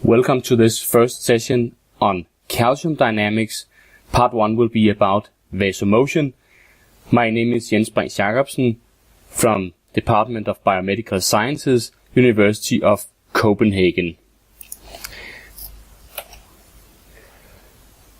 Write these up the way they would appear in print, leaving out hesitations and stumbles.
Welcome to this first session on calcium dynamics. Part 1 will be about vasomotion. My name is Jens Brink Jacobsen from Department of Biomedical Sciences, University of Copenhagen.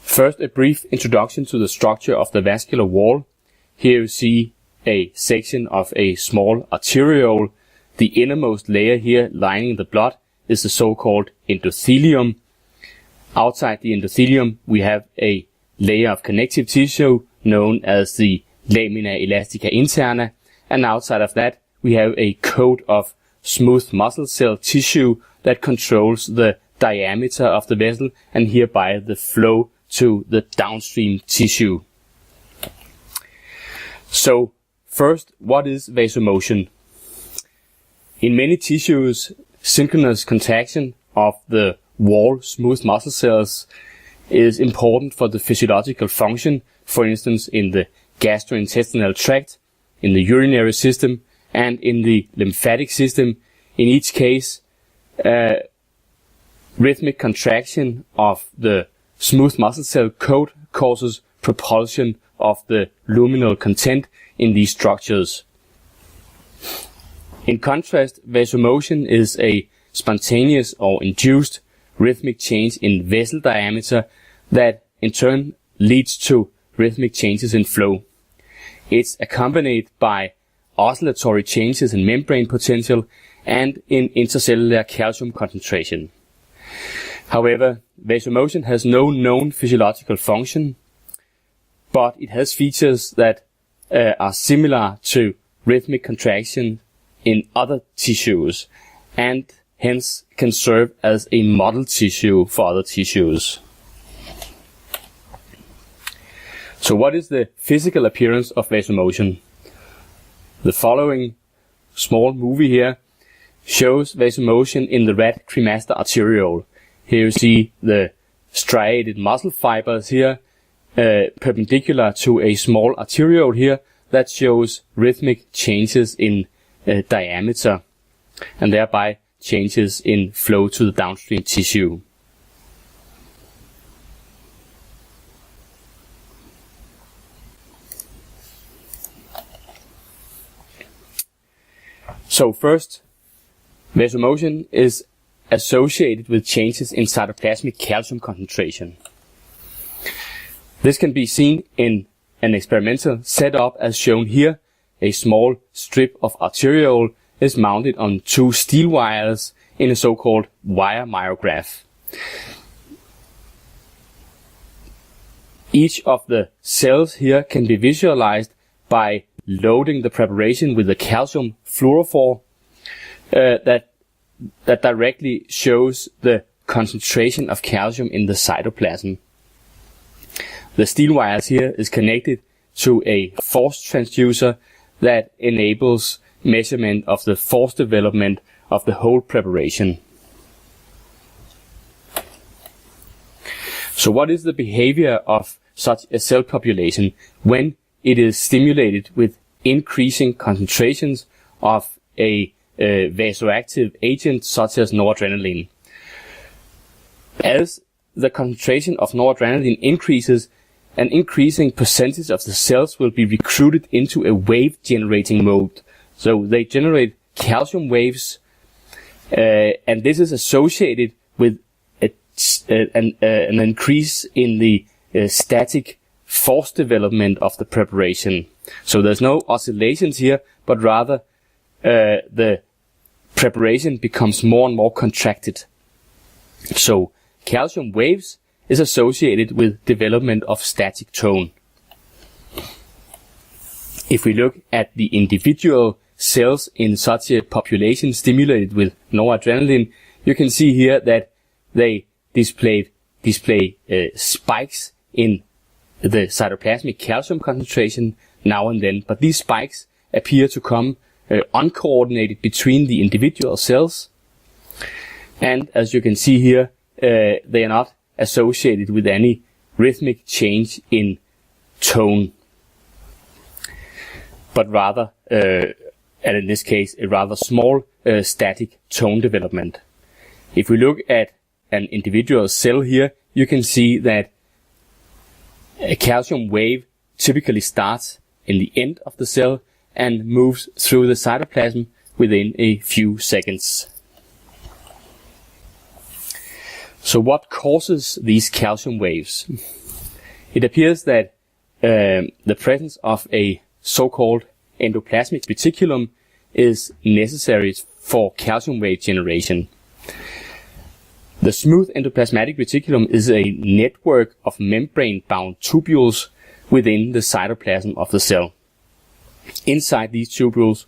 First, a brief introduction to the structure of the vascular wall. Here you see a section of a small arteriole. The innermost layer here lining the blood is the so-called endothelium. Outside the endothelium we have a layer of connective tissue known as the lamina elastica interna, and outside of that we have a coat of smooth muscle cell tissue that controls the diameter of the vessel and hereby the flow to the downstream tissue. So first, what is vasomotion? In many tissues, synchronous contraction of the wall smooth muscle cells is important for the physiological function, for instance in the gastrointestinal tract, in the urinary system, and in the lymphatic system. In each case, rhythmic contraction of the smooth muscle cell coat causes propulsion of the luminal content in these structures. In contrast, vasomotion is a spontaneous or induced rhythmic change in vessel diameter that in turn leads to rhythmic changes in flow. It's accompanied by oscillatory changes in membrane potential and in intercellular calcium concentration. However, vasomotion has no known physiological function, but it has features that are similar to rhythmic contraction in other tissues, and hence can serve as a model tissue for other tissues. So what is the physical appearance of vasomotion? The following small movie here shows vasomotion in the rat cremaster arteriole. Here you see the striated muscle fibers here perpendicular to a small arteriole here that shows rhythmic changes in diameter and thereby changes in flow to the downstream tissue. So first, vasomotion is associated with changes in sarcoplasmic calcium concentration. This can be seen in an experimental setup as shown here. A small strip of arteriole is mounted on two steel wires in a so-called wire myograph. Each of the cells here can be visualized by loading the preparation with a calcium fluorophore that directly shows the concentration of calcium in the cytoplasm. The steel wires here is connected to a force transducer that enables measurement of the force development of the whole preparation. So what is the behavior of such a cell population when it is stimulated with increasing concentrations of a vasoactive agent such as noradrenaline? As the concentration of noradrenaline increases, an increasing percentage of the cells will be recruited into a wave-generating mode. So they generate calcium waves, and this is associated with an increase in the static force development of the preparation. So there's no oscillations here, but rather the preparation becomes more and more contracted. So calcium waves is associated with development of static tone. If we look at the individual cells in such a population stimulated with noradrenaline, you can see here that they display spikes in the cytoplasmic calcium concentration now and then, but these spikes appear to come uncoordinated between the individual cells, and as you can see here, they are not associated with any rhythmic change in tone, but rather, and in this case, a rather small static tone development. If we look at an individual cell here, you can see that a calcium wave typically starts in the end of the cell and moves through the cytoplasm within a few seconds. So what causes these calcium waves? It appears that the presence of a so-called endoplasmic reticulum is necessary for calcium wave generation. The smooth endoplasmatic reticulum is a network of membrane-bound tubules within the cytoplasm of the cell. Inside these tubules,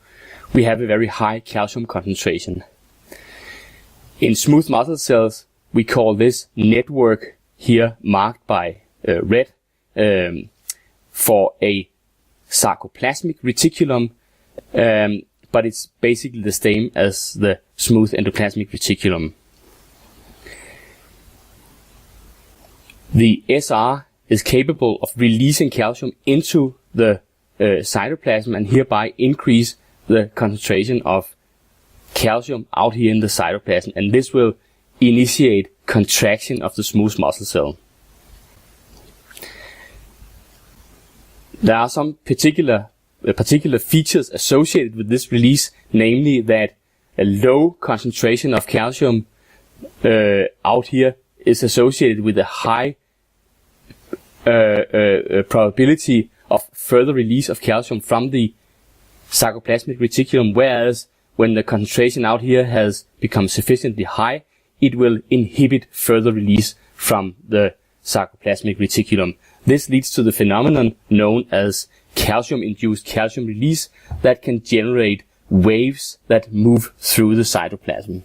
we have a very high calcium concentration. In smooth muscle cells, we call this network here marked by red for a sarcoplasmic reticulum, but it's basically the same as the smooth endoplasmic reticulum. The SR is capable of releasing calcium into the cytoplasm and hereby increase the concentration of calcium out here in the cytoplasm, and this will initiate contraction of the smooth muscle cell. There are some particular features associated with this release, namely that a low concentration of calcium out here is associated with a high probability of further release of calcium from the sarcoplasmic reticulum, whereas when the concentration out here has become sufficiently high, it will inhibit further release from the sarcoplasmic reticulum. This leads to the phenomenon known as calcium-induced calcium release that can generate waves that move through the cytoplasm.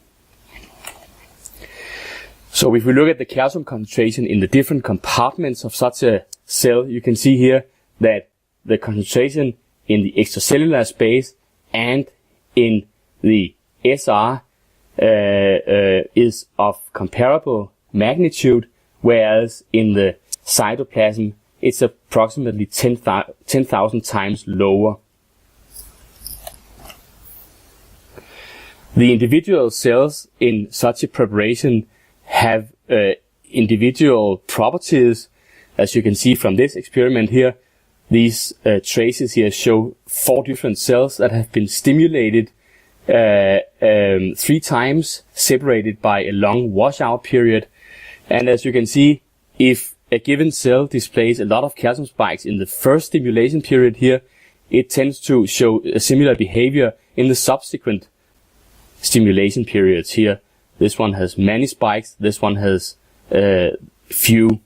So if we look at the calcium concentration in the different compartments of such a cell, you can see here that the concentration in the extracellular space and in the SR is of comparable magnitude, whereas in the cytoplasm it's approximately 10,000 times lower. The individual cells in such a preparation have individual properties. As you can see from this experiment here, these traces here show 4 different cells that have been stimulated 3 times, separated by a long washout period. And as you can see, if a given cell displays a lot of calcium spikes in the first stimulation period here, it tends to show a similar behavior in the subsequent stimulation periods here. This one has many spikes, this one has few.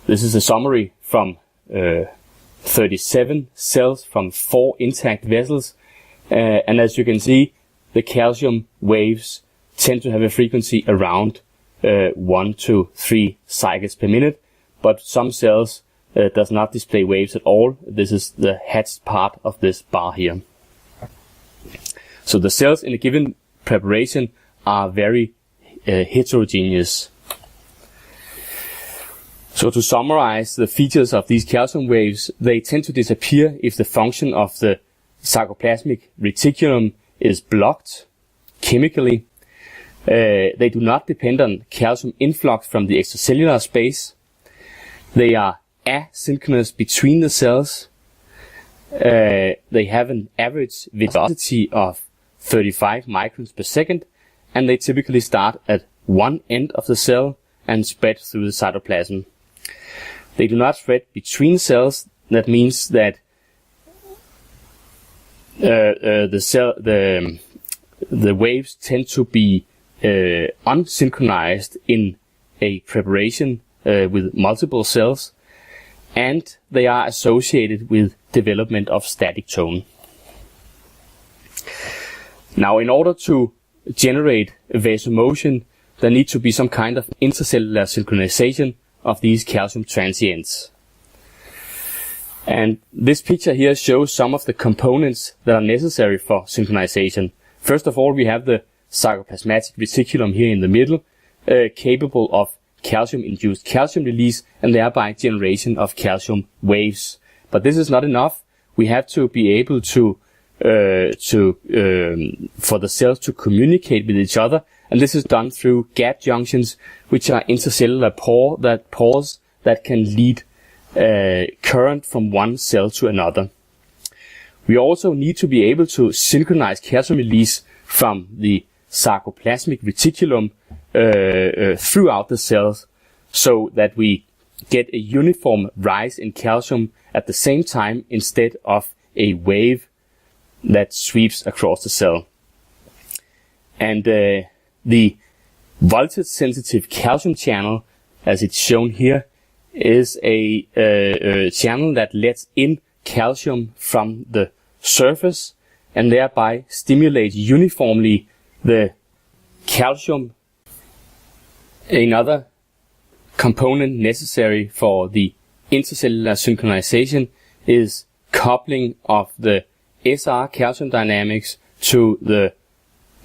This is a summary from 37 cells from 4 intact vessels, and as you can see, the calcium waves tend to have a frequency around 1 to 3 cycles per minute, but some cells does not display waves at all. This is the hatched part of this bar here. So the cells in a given preparation are very heterogeneous. So to summarize the features of these calcium waves, they tend to disappear if the function of the sarcoplasmic reticulum is blocked chemically. They do not depend on calcium influx from the extracellular space. They are asynchronous between the cells. They have an average velocity of 35 microns per second, and they typically start at one end of the cell and spread through the cytoplasm. They do not spread between cells. That means that the waves tend to be unsynchronized in a preparation with multiple cells, and they are associated with development of static tone. Now, in order to generate vasomotion, there needs to be some kind of intercellular synchronization of these calcium transients. And this picture here shows some of the components that are necessary for synchronization. First of all, we have the sarcoplasmatic reticulum here in the middle, capable of calcium-induced calcium release and thereby generation of calcium waves. But this is not enough. We have to be able to for the cells to communicate with each other, and this is done through gap junctions, which are intercellular pores that can lead current from one cell to another. We also need to be able to synchronize calcium release from the sarcoplasmic reticulum throughout the cells, so that we get a uniform rise in calcium at the same time instead of a wave that sweeps across the cell. And the voltage sensitive calcium channel, as it's shown here, is a channel that lets in calcium from the surface and thereby stimulates uniformly the calcium. Another component necessary for the intercellular synchronization is coupling of the SR calcium dynamics to the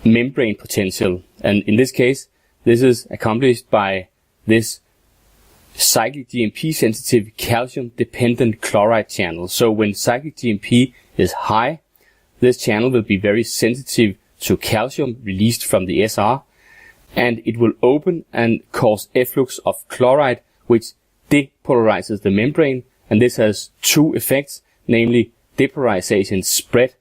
membrane potential, and in this case this is accomplished by this cyclic GMP sensitive calcium dependent chloride channel. So when cyclic GMP is high, this channel will be very sensitive to calcium released from the SR, and it will open and cause efflux of chloride, which depolarizes the membrane, and this has two effects, namely depolarization spread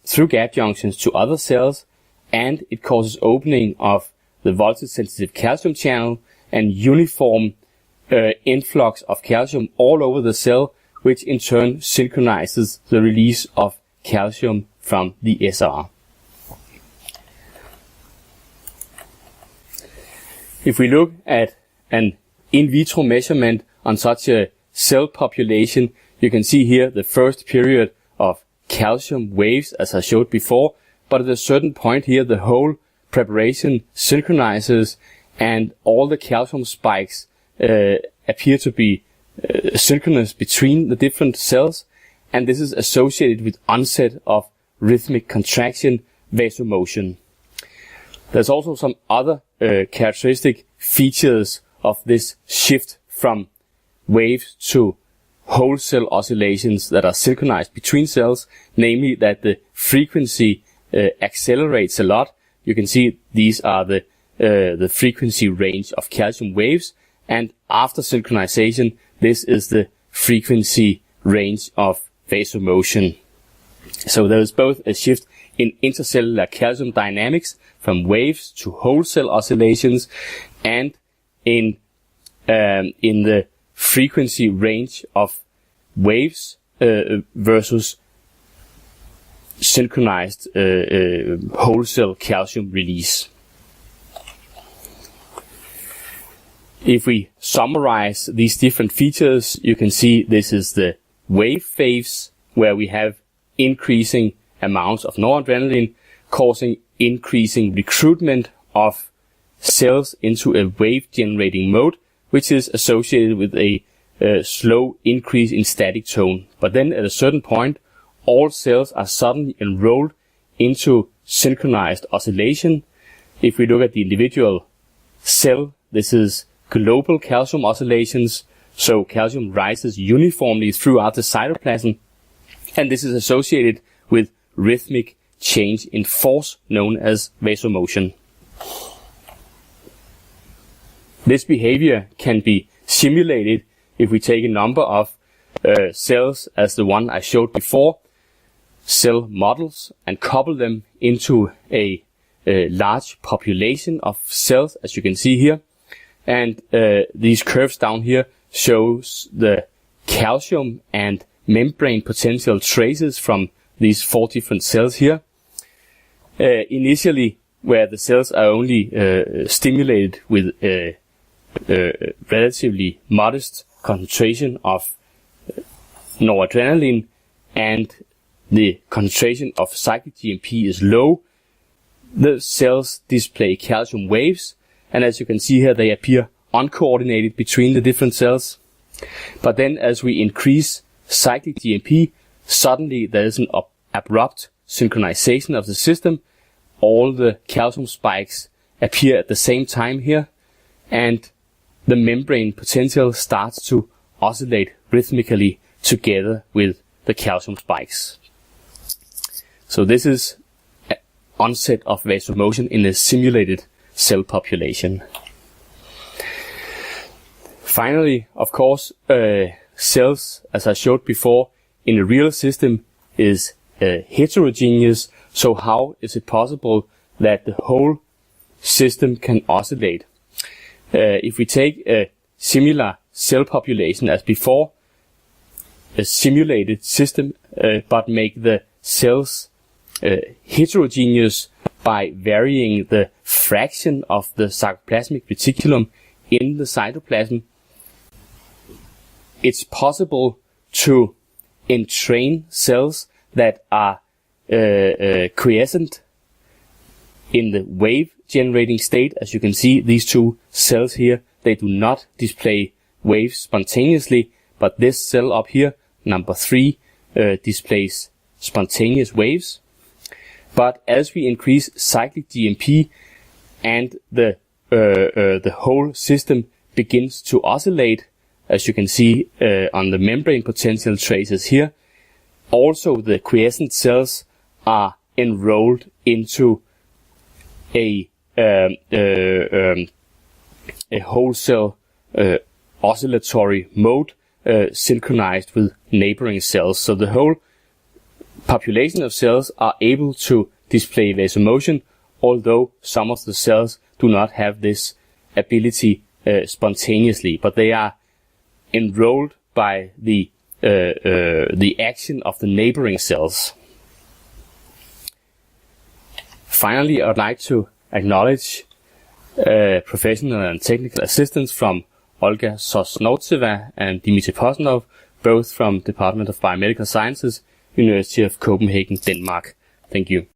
through gap junctions to other cells, and it causes opening of the voltage sensitive calcium channel and uniform influx of calcium all over the cell, which in turn synchronizes the release of calcium from the SR. If we look at an in vitro measurement on such a cell population, you can see here the first period of calcium waves, as I showed before, but at a certain point here the whole preparation synchronizes and all the calcium spikes appear to be synchronous between the different cells, and this is associated with onset of rhythmic contraction, vasomotion. There's also some other characteristic features of this shift from waves to whole cell oscillations that are synchronized between cells, namely that the frequency accelerates a lot. You can see these are the frequency range of calcium waves, and after synchronization, this is the frequency range of vasomotion. So there is both a shift in intercellular calcium dynamics from waves to whole cell oscillations, and in the frequency range of waves versus synchronized whole cell calcium release. If we summarize these different features, you can see this is the wave phase, where we have increasing amounts of noradrenaline causing increasing recruitment of cells into a wave generating mode, which is associated with a slow increase in static tone. But then at a certain point, all cells are suddenly enrolled into synchronized oscillation. If we look at the individual cell, this is global calcium oscillations, so calcium rises uniformly throughout the cytoplasm, and this is associated with rhythmic change in force known as vasomotion. This behavior can be simulated if we take a number of cells as the one I showed before, cell models, and couple them into a large population of cells, as you can see here. And these curves down here shows the calcium and membrane potential traces from these 4 different cells here. Initially, where the cells are only stimulated with a relatively modest concentration of noradrenaline, and the concentration of cyclic GMP is low, the cells display calcium waves, and as you can see here, they appear uncoordinated between the different cells. But then as we increase cyclic GMP, suddenly there is an abrupt synchronization of the system. All the calcium spikes appear at the same time here, and the membrane potential starts to oscillate rhythmically together with the calcium spikes. So this is an onset of vasomotion in a simulated cell population. Finally, of course, cells, as I showed before, in a real system is heterogeneous. So how is it possible that the whole system can oscillate? If we take a similar cell population as before, a simulated system, but make the cells heterogeneous by varying the fraction of the sarcoplasmic reticulum in the cytoplasm, it's possible to entrain cells that are quiescent in the wave generating state. As you can see, these two cells here, they do not display waves spontaneously, but this cell up here, number 3, displays spontaneous waves. But as we increase cyclic GMP and the whole system begins to oscillate, as you can see on the membrane potential traces here, also the quiescent cells are enrolled into a whole cell oscillatory mode synchronized with neighboring cells. So the whole population of cells are able to display vasomotion, although some of the cells do not have this ability spontaneously, but they are enrolled by the action of the neighboring cells. Finally, I would like to acknowledge professional and technical assistance from Olga Sosnovtseva and Dmitry Posnov, both from Department of Biomedical Sciences, University of Copenhagen, Denmark. Thank you.